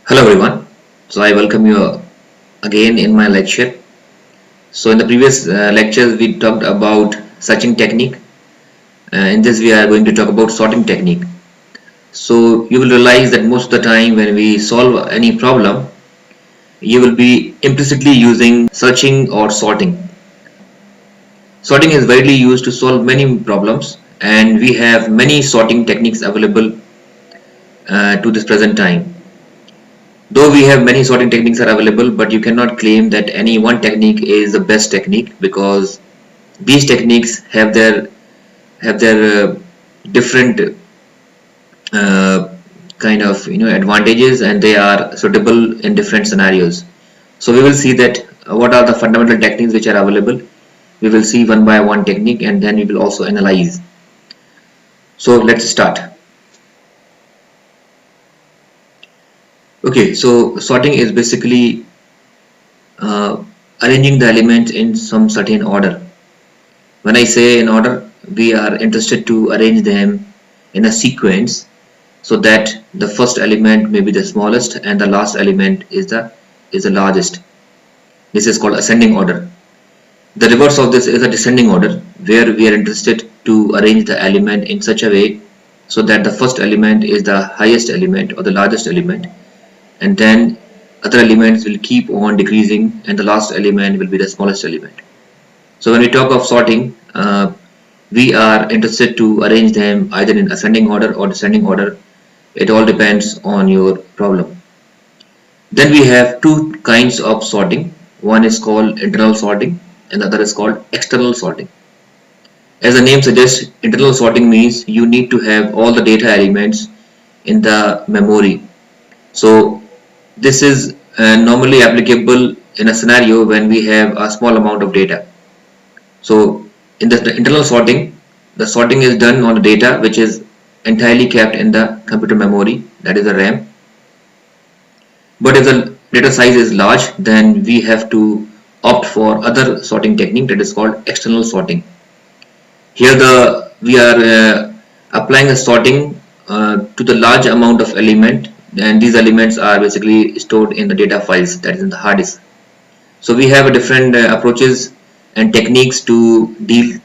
Hello everyone. So I welcome you again in my lecture. So in the previous lectures we talked about searching technique. In this we are going to talk about sorting technique. So you will realize that most of the time when we solve any problem, you will be implicitly using searching or sorting. Sorting is widely used to solve many problems, and we have many sorting techniques available to this present time. Though we have many sorting techniques are available, but you cannot claim that any one technique is the best technique, because these techniques have their different uh, kind of advantages, and they are suitable in different scenarios. So we will see that what are the fundamental techniques which are available. We will see one by one technique, and then we will also analyze. So let's start. Okay, so sorting is basically uh, arranging the elements in some certain order. When I say in order, we are interested to arrange them in a sequence so that the first element may be the smallest and the last element is the largest. This is called ascending order. The reverse of this is a descending order, where we are interested to arrange the element in such a way so that the first element is the highest element or the largest element, and then other elements will keep on decreasing and the last element will be the smallest element. So when we talk of sorting, we are interested to arrange them either in ascending order or descending order. It all depends on your problem. Then we have two kinds of sorting. One is called internal sorting and the other is called external sorting. As the name suggests, internal sorting means you need to have all the data elements in the memory. So this is normally applicable in a scenario when we have a small amount of data. So in the internal sorting, the sorting is done on the data which is entirely kept in the computer memory, that is the RAM. But if the data size is large, then we have to opt for other sorting technique, that is called external sorting. Here we are applying a sorting to the large amount of element, and these elements are basically stored in the data files, that is in the hard disk. So we have different approaches and techniques to deal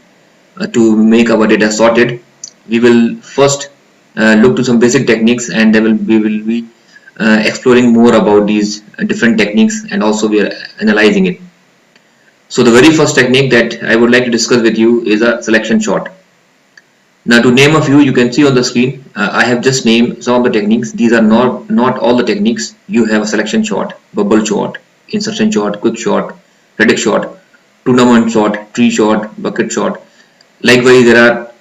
to make our data sorted. We will first look to some basic techniques, and then we will be exploring more about these different techniques, and also we are analyzing it. So the very first technique that I would like to discuss with you is a selection sort. Now to name a few, you can see on the screen, I have just named some of the techniques. These are not all the techniques. You have a selection sort, bubble sort, insertion sort, quick sort, radix sort, tournament sort, tree sort, bucket sort. Likewise, there are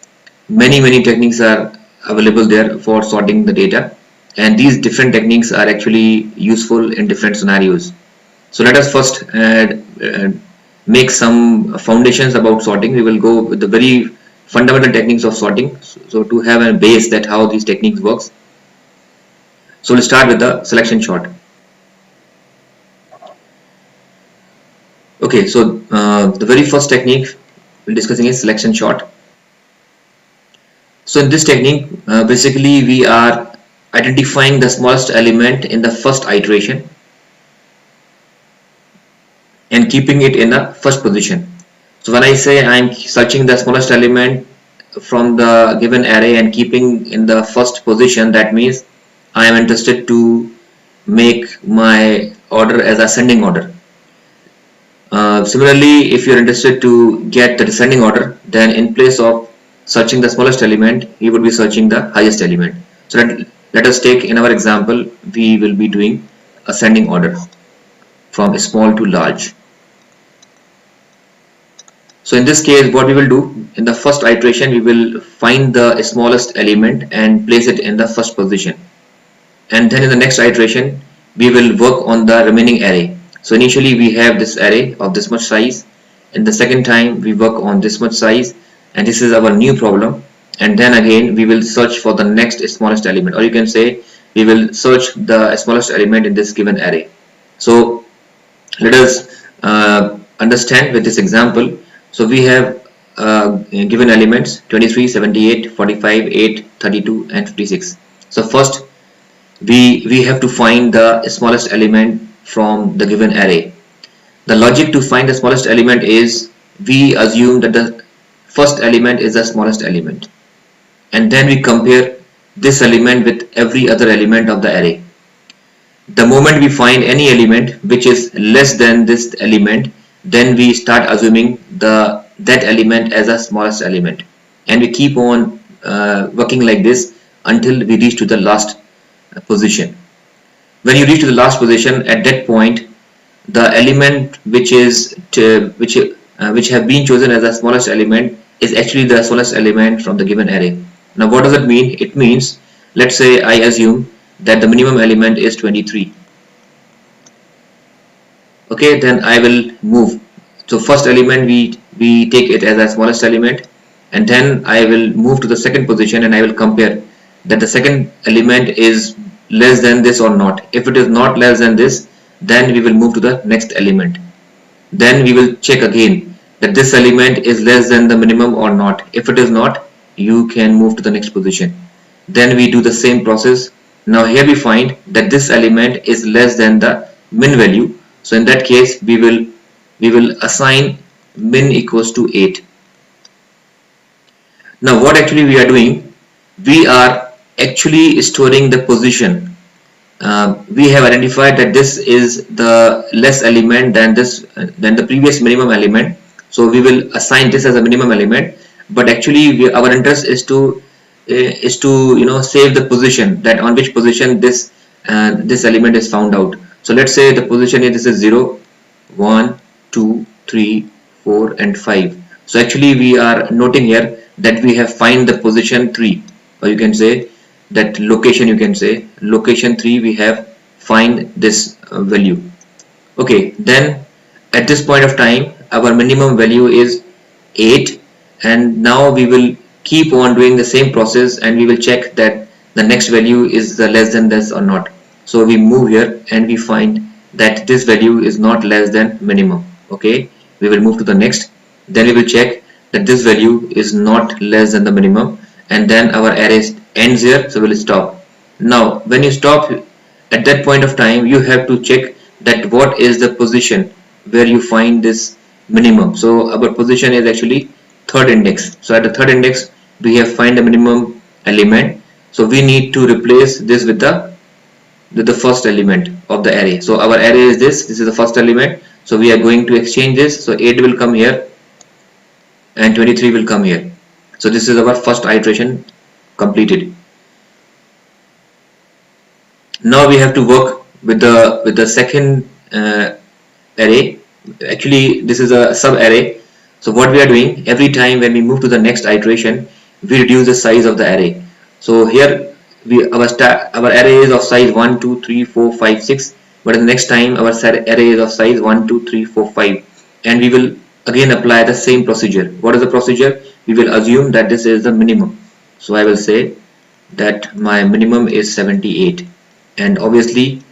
many techniques are available there for sorting the data, and these different techniques are actually useful in different scenarios. So let us first make some foundations about sorting. We will go with the very fundamental techniques of sorting, so to have a base that how these techniques works. So we'll start with the selection sort. Okay, so the very first technique we're discussing is selection sort. So in this technique, basically we are identifying the smallest element in the first iteration and keeping it in the first position. So when I say I'm searching the smallest element from the given array and keeping in the first position, that means I am interested to make my order as ascending order. Similarly, if you're interested to get the descending order, then in place of searching the smallest element, you would be searching the highest element. So let us take in our example, we will be doing ascending order from small to large. So in this case, what we will do, in the first iteration, we will find the smallest element and place it in the first position. And then in the next iteration, we will work on the remaining array. So initially we have this array of this much size. In the second time, we work on this much size, and this is our new problem. And then again, we will search for the next smallest element, or you can say we will search the smallest element in this given array. So let us understand with this example. So we have given elements 23, 78, 45, 8, 32 and 56. So first we have to find the smallest element from the given array. The logic to find the smallest element is we assume that the first element is the smallest element, and then we compare this element with every other element of the array. The moment we find any element which is less than this element, then we start assuming that element as the smallest element, and we keep on working like this until we reach to the last position. When you reach to the last position, at that point the element which have been chosen as the smallest element is actually the smallest element from the given array. Now what does it mean? It means, let's say I assume that the minimum element is 23. Okay, then I will move. So first element we take it as the smallest element, and then I will move to the second position and I will compare that the second element is less than this or not. If it is not less than this, then we will move to the next element. Then we will check again that this element is less than the minimum or not. If it is not, you can move to the next position. Then we do the same process. Now here we find that this element is less than the min value. So in that case we will assign min equals to 8. Now what actually we are doing, we are actually storing the position. We have identified that this is the less element than than the previous minimum element, so we will assign this as a minimum element. But actually our interest is to save the position, that on which position this element is found out. So let's say the position is, this is 0, 1, 2, 3, 4 and 5. So actually we are noting here that we have find the position 3, or you can say that location, you can say location 3, we have find this value. Okay, then at this point of time our minimum value is 8, and now we will keep on doing the same process and we will check that the next value is the less than this or not. So we move here and we find that this value is not less than minimum. Okay, we will move to the next, then we will check that this value is not less than the minimum, and then our array ends here, so we'll stop. Now when you stop, at that point of time you have to check that what is the position where you find this minimum. So our position is actually third index. So at the third index we have find the minimum element, so we need to replace this with the first element of the array. So our array is this is the first element, so we are going to exchange this. So 8 will come here and 23 will come here. So this is our first iteration completed. Now we have to work with the second array. Actually this is a sub array. So what we are doing, every time when we move to the next iteration, we reduce the size of the array. So here our array is of size 1, 2, 3, 4, 5, 6, but in the next time our array is of size 1, 2, 3, 4, 5, and we will again apply the same procedure. What is the procedure? We will assume that this is the minimum. So I will say that my minimum is 78, and obviously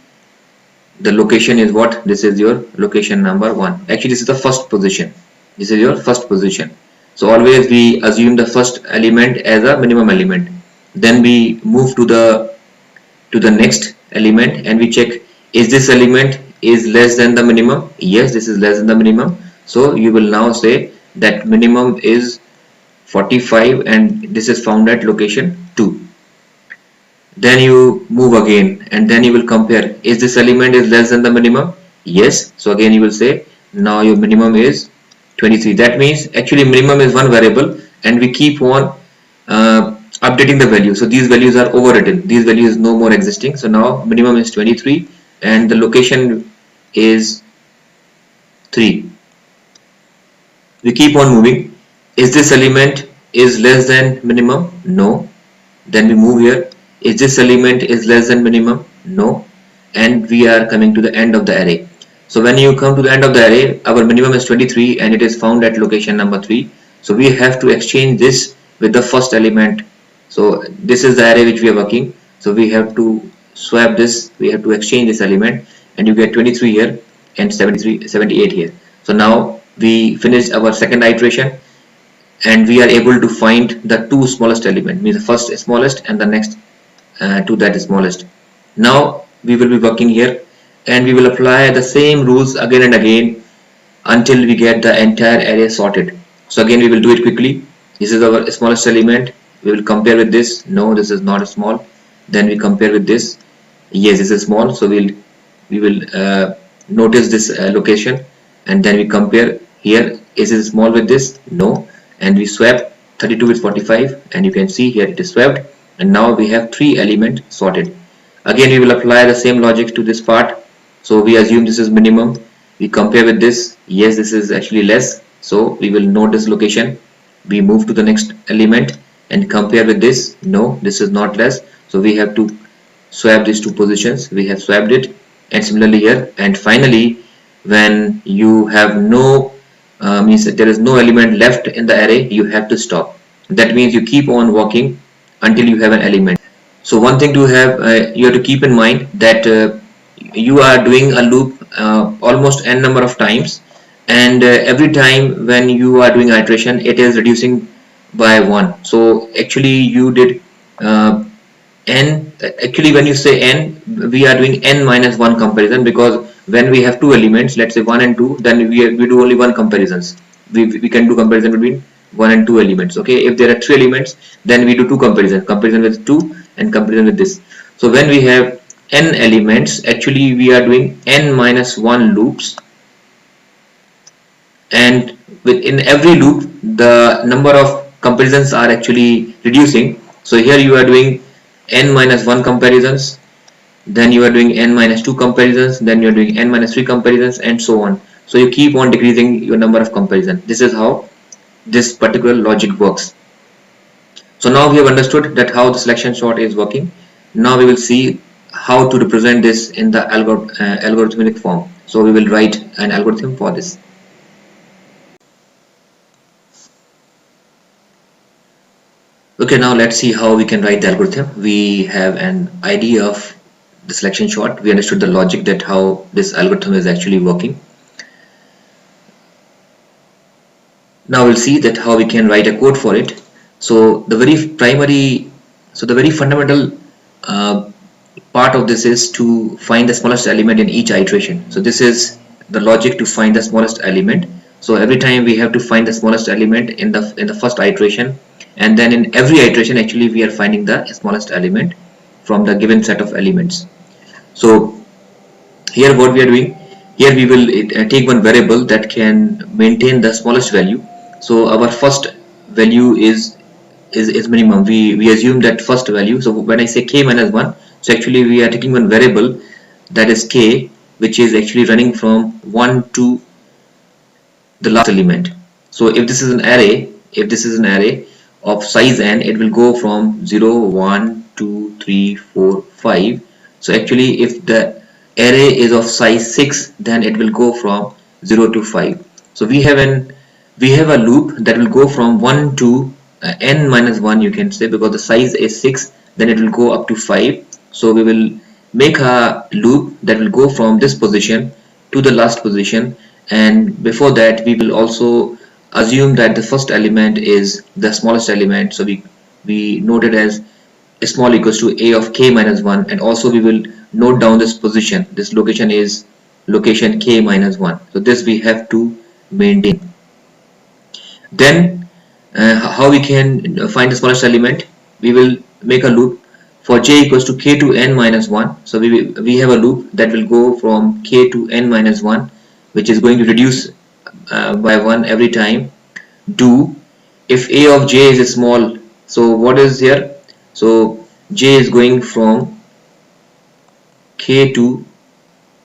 the location is what? This is your location number 1. Actually this is the first position. This is your first position. So always we assume the first element as a minimum element. Then we move to the next element and we check, is this element is less than the minimum? Yes, this is less than the minimum. So you will now say that minimum is 45 and this is found at location 2. Then you move again and then you will compare, is this element is less than the minimum? Yes. So again you will say now your minimum is 23. That means actually minimum is one variable and we keep on updating the value. So these values are overwritten, these values no more existing. So now minimum is 23 and the location is 3. We keep on moving. Is this element is less than minimum? No. Then we move here. Is this element is less than minimum? No. And we are coming to the end of the array. So when you come to the end of the array, our minimum is 23 and it is found at location number 3. So we have to exchange this with the first element. So this is the array which we are working. So we have to swap this, we have to exchange this element, and you get 23 here and 78 here. So now we finished our second iteration and we are able to find the two smallest element, means the first smallest and the next to that smallest. Now we will be working here, and we will apply the same rules again and again until we get the entire array sorted. So again we will do it quickly. This is our smallest element. We will compare with this. No, this is not small. Then we compare with this. Yes, this is small. So we will notice this location, and then we compare here. Is it small with this? No. And we swap 32 with 45, and you can see here it is swapped, and now we have 3 elements sorted. Again we will apply the same logic to this part. So we assume this is minimum. We compare with this. Yes, this is actually less, so we will note this location. We move to the next element and compare with this. No, this is not less, so we have to swap these two positions. We have swapped it, and similarly here. And finally, when you have no means that there is no element left in the array, you have to stop. That means you keep on working until you have an element. So one thing to have, you have to keep in mind that you are doing a loop almost n number of times, and every time when you are doing iteration, it is reducing by 1. So actually you did n, actually when you say n, we are doing n minus 1 comparison, because when we have two elements, let's say 1 and 2, then we do only one comparisons. We can do comparison between 1 and 2 elements. Okay, if there are 3 elements, then we do two comparisons, comparison with 2 and comparison with this. So when we have n elements, actually we are doing n minus 1 loops, and within every loop the number of comparisons are actually reducing. So here you are doing n minus 1 comparisons, then you are doing n minus 2 comparisons, then you are doing n minus 3 comparisons, and so on. So you keep on decreasing your number of comparisons. This is how this particular logic works. So now we have understood that how the selection sort is working. Now we will see how to represent this in the algorithmic form. So we will write an algorithm for this. Okay, now let's see how we can write the algorithm. We have an idea of the selection sort. We understood the logic that how this algorithm is actually working. Now we'll see that how we can write a code for it. So the very fundamental part of this is to find the smallest element in each iteration. So this is the logic to find the smallest element. So every time we have to find the smallest element in the first iteration, and then in every iteration actually we are finding the smallest element from the given set of elements. So here what we are doing, here we will take one variable that can maintain the smallest value. So our first value is minimum. We assume that first value. So when I say k minus 1, so actually we are taking one variable that is k, which is actually running from 1 to the last element. So if this is an array of size n, it will go from 0, 1, 2, 3, 4, 5. So actually if the array is of size 6, then it will go from 0 to 5. So we have a loop that will go from 1 to n minus 1, you can say, because the size is 6, then it will go up to 5. So we will make a loop that will go from this position to the last position, and before that we will also assume that the first element is the smallest element. So we note it as small equals to a of k minus 1, and also we will note down this position. This location is location k minus 1. So this we have to maintain. Then how we can find the smallest element, we will make a loop for j equals to k to n minus 1. So we have a loop that will go from k to n minus 1, which is going to reduce by 1 every time. Do if a of j is small, so what is here? So j is going from k to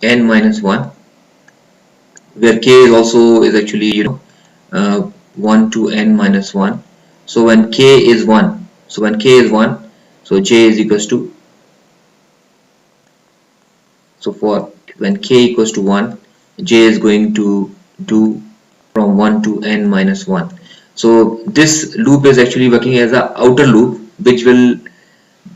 n minus 1, where k is also is actually 1 to n minus 1. So when k is 1, so j is equals to, so for when k equals to 1, j is going to do from 1 to n minus 1. So this loop is actually working as an outer loop, which will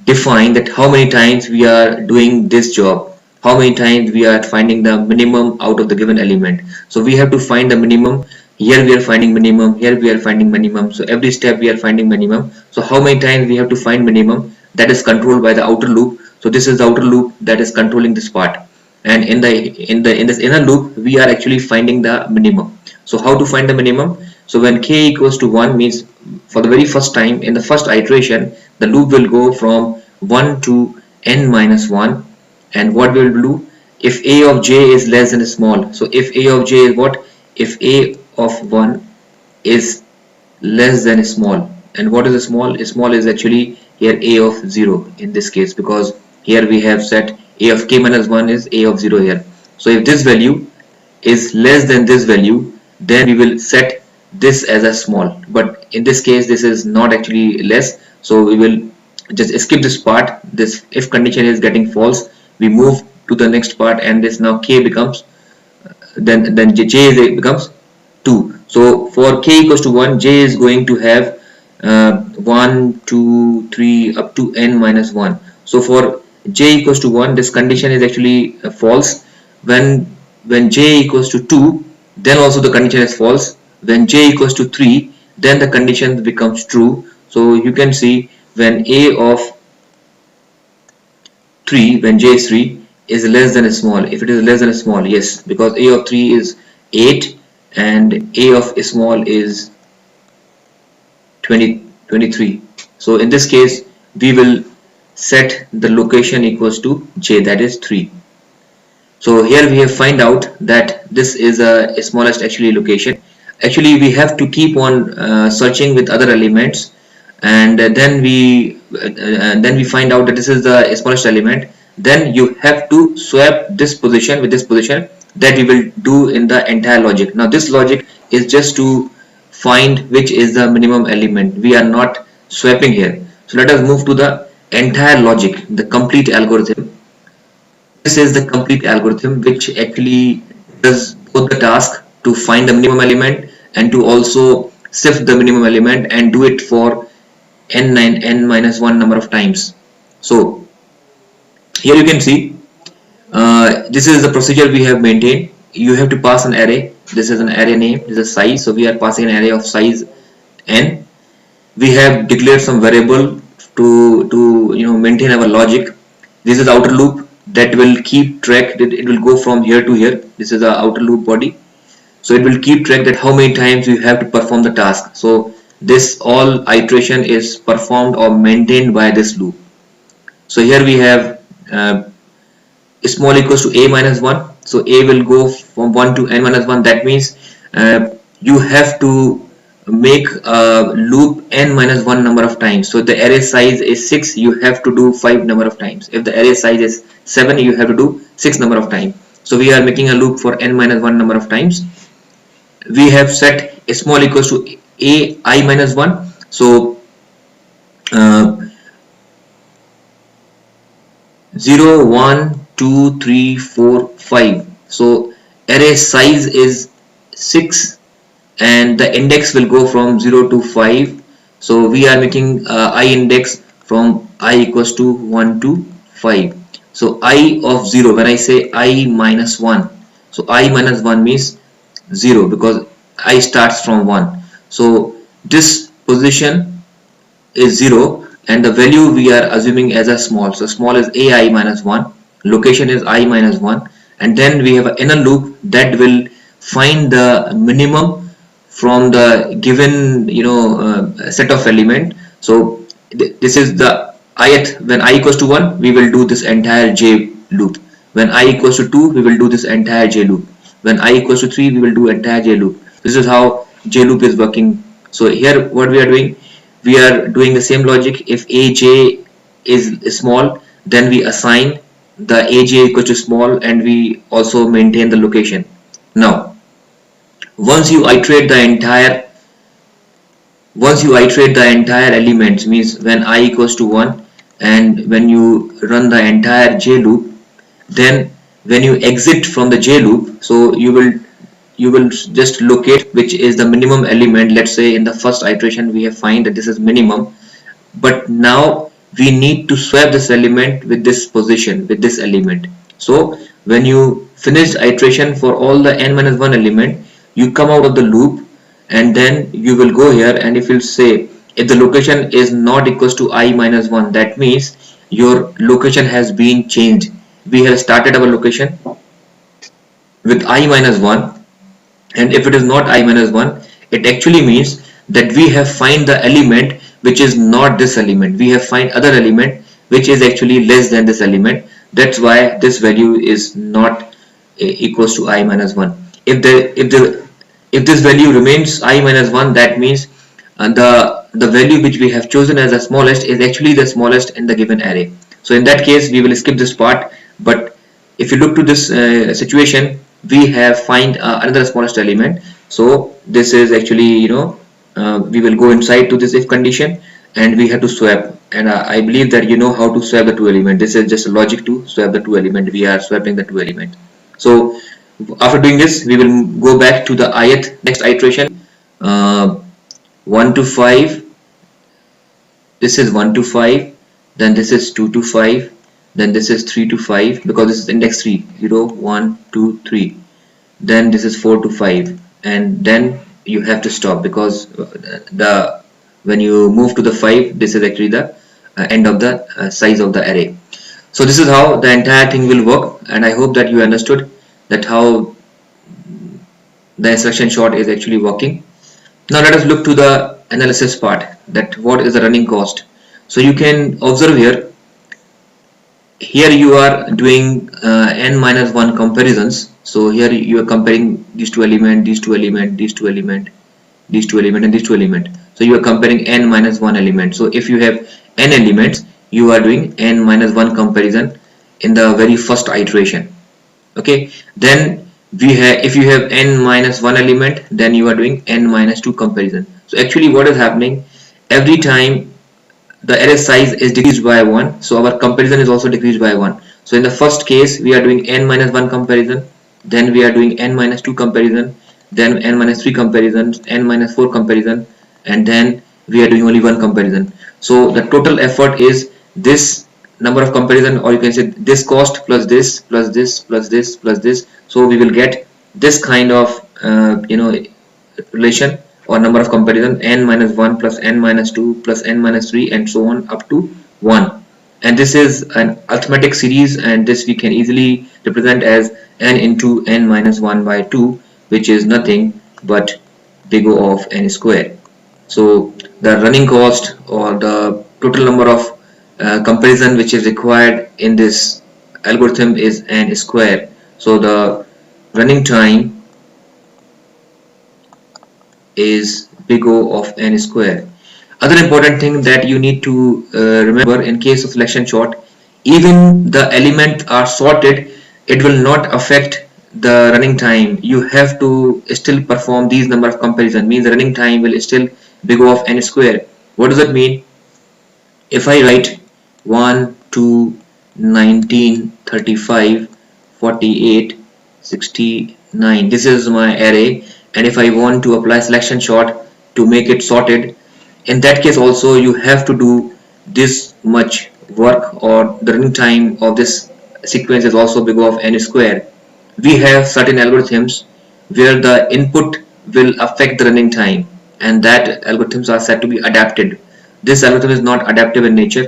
define that how many times we are doing this job, how many times we are finding the minimum out of the given element. So we have to find the minimum. Here we are finding minimum, here we are finding minimum. So every step we are finding minimum. So how many times we have to find minimum, that is controlled by the outer loop. So this is the outer loop that is controlling this part, and in this inner loop we are actually finding the minimum. So how to find the minimum? So when k equals to 1 means for the very first time in the first iteration the loop will go from 1 to n minus 1, and what we will do, if a of j is less than small, so if a of j is what, if a of 1 is less than small, and what is a small? Small is actually here a of 0 in this case, because here we have set a of k minus 1 is a of 0 here. So if this value is less than this value, then we will set this as a small, but in this case this is not actually less, so we will just skip this part. This if condition is getting false, we move to the next part, and this now k becomes, then j becomes 2. So for k equals to 1, j is going to have 1, 2, 3 up to n minus 1. So for j equals to 1, this condition is actually false. When j equals to 2, then also the condition is false. When j equals to 3, then the condition becomes true. So you can see when a of 3, when j is 3 is less than a small, if it is less than a small, yes, because a of 3 is 8 and a of a small is 23. So in this case we will set the location equals to j, that is 3. So here we have find out that this is a smallest actually location. Actually we have to keep on searching with other elements, and then we find out that this is the smallest element. Then you have to swap this position with this position, that we will do in the entire logic. Now this logic is just to find which is the minimum element. We are not swapping here. So let us move to the entire logic, the complete algorithm. This is the complete algorithm which actually does both the task to find the minimum element and to also sift the minimum element, and do it for n minus 1 number of times. So here you can see this is the procedure we have maintained. You have to pass an array. This is an array name, this is size, so we are passing an array of size n. We have declared some variable to maintain our logic. This is the outer loop that will keep track, it will go from here to here. This is the outer loop body, so it will keep track that how many times you have to perform the task. So this all iteration is performed or maintained by this loop. So here we have small equals to a minus 1, so a will go from 1 to n minus 1. That means you have to make a loop n minus 1 number of times. So the array size is 6, you have to do 5 number of times. If the array size is 7, you have to do 6 number of times. So we are making a loop for n minus 1 number of times. We have set small equals to a I minus 1, so 0, 1, 2, 3, 4, 5. So array size is 6 and the index will go from 0 to 5. So we are making I index from I equals to 1 to 5. So I of 0, when I say I minus 1, so I minus 1 means 0 because I starts from 1. So this position is 0 and the value we are assuming as a small. So small is ai minus 1, location is I minus 1, and then we have an inner loop that will find the minimum from the given set of element. So this is the ith. When I equals to 1, we will do this entire j loop. When I equals to 2, we will do this entire j loop. When I equals to 3, we will do entire j loop. This is how j loop is working. So here what we are doing, we are doing the same logic. If aj is small, then we assign the aj equal to small and we also maintain the location. Now once you iterate the entire elements, means when I equals to 1 and when you run the entire j loop, then when you exit from the j loop, so you will just locate which is the minimum element. Let's say in the first iteration we have find that this is minimum, but now we need to swap this element with this position, with this element. So when you finish iteration for all the n minus 1 element, you come out of the loop and then you will go here, and if you say if the location is not equals to I minus 1, that means your location has been changed. We have started our location with I minus 1, and if it is not I minus 1, it actually means that we have find the element which is not this element. We have find other element which is actually less than this element. That's why this value is not equals to I minus 1. If this value remains I minus 1, that means the value which we have chosen as the smallest is actually the smallest in the given array. So in that case we will skip this part, but if you look to this situation, we have find another smallest element. So this is actually, we will go inside to this if condition, and we have to swap, and I believe that you know how to swap the two element. This is just a logic to swap the two element. We are swapping the two element. So after doing this, we will go back to the ith next iteration. 1 to 5, this is 1 to 5, then this is 2 to 5, then this is 3 to 5, because this is index 3, 0 1 2 3, then this is 4 to 5, and then you have to stop, because the when you move to the 5, this is actually the end of the size of the array. So this is how the entire thing will work, and I hope that you understood that how the instruction short is actually working. Now let us look to the analysis part, that what is the running cost. So you can observe here you are doing n minus 1 comparisons. So here you are comparing these two element, these two element, these two element, these two element, and these two element. So you are comparing n minus 1 element. So if you have n elements, you are doing n minus 1 comparison in the very first iteration. Okay, then we have, if you have n minus 1 element, then you are doing n minus 2 comparison. So actually what is happening, every time the array size is decreased by 1, so our comparison is also decreased by 1. So in the first case we are doing n minus 1 comparison, then we are doing n minus 2 comparison, then n minus 3 comparison, n minus 4 comparison, and then we are doing only one comparison. So the total effort is this number of comparison, or you can say this cost plus this plus this plus this plus this. So we will get this kind of relation or number of comparison, n minus 1 plus n minus 2 plus n minus 3 and so on up to 1. And this is an arithmetic series, and this we can easily represent as n into n minus 1 by 2, which is nothing but big O of n square. So the running cost or the total number of comparison which is required in this algorithm is n square. So the running time is big O of n square. Other important thing that you need to remember in case of selection sort, even the elements are sorted, it will not affect the running time. You have to still perform these number of comparison, means the running time will still big O of n square. What does that mean? If I write 1, 2, 19, 35, 48, 69, this is my array, and if I want to apply selection sort to make it sorted, in that case also you have to do this much work, or the running time of this sequence is also big O of n square. We have certain algorithms where the input will affect the running time, and that algorithms are said to be adapted. This algorithm is not adaptive in nature,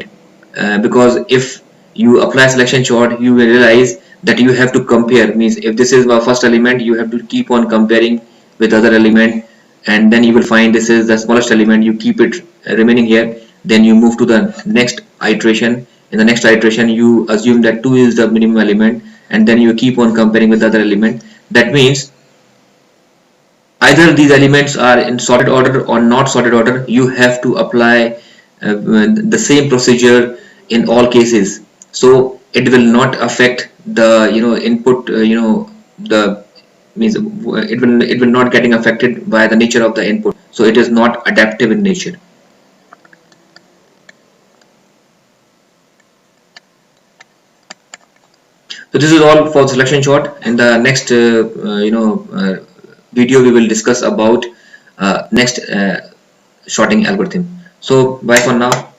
because if you apply selection sort, you will realize that you have to compare, means if this is the first element, you have to keep on comparing with other element, and then you will find this is the smallest element, you keep it remaining here, then you move to the next iteration. In the next iteration you assume that 2 is the minimum element, and then you keep on comparing with the other element. That means either these elements are in sorted order or not sorted order, you have to apply the same procedure in all cases. So it will not affect the input, the means it will not getting affected by the nature of the input, so it is not adaptive in nature. So this is all for selection sort. In the next video we will discuss about next sorting algorithm. So bye for now.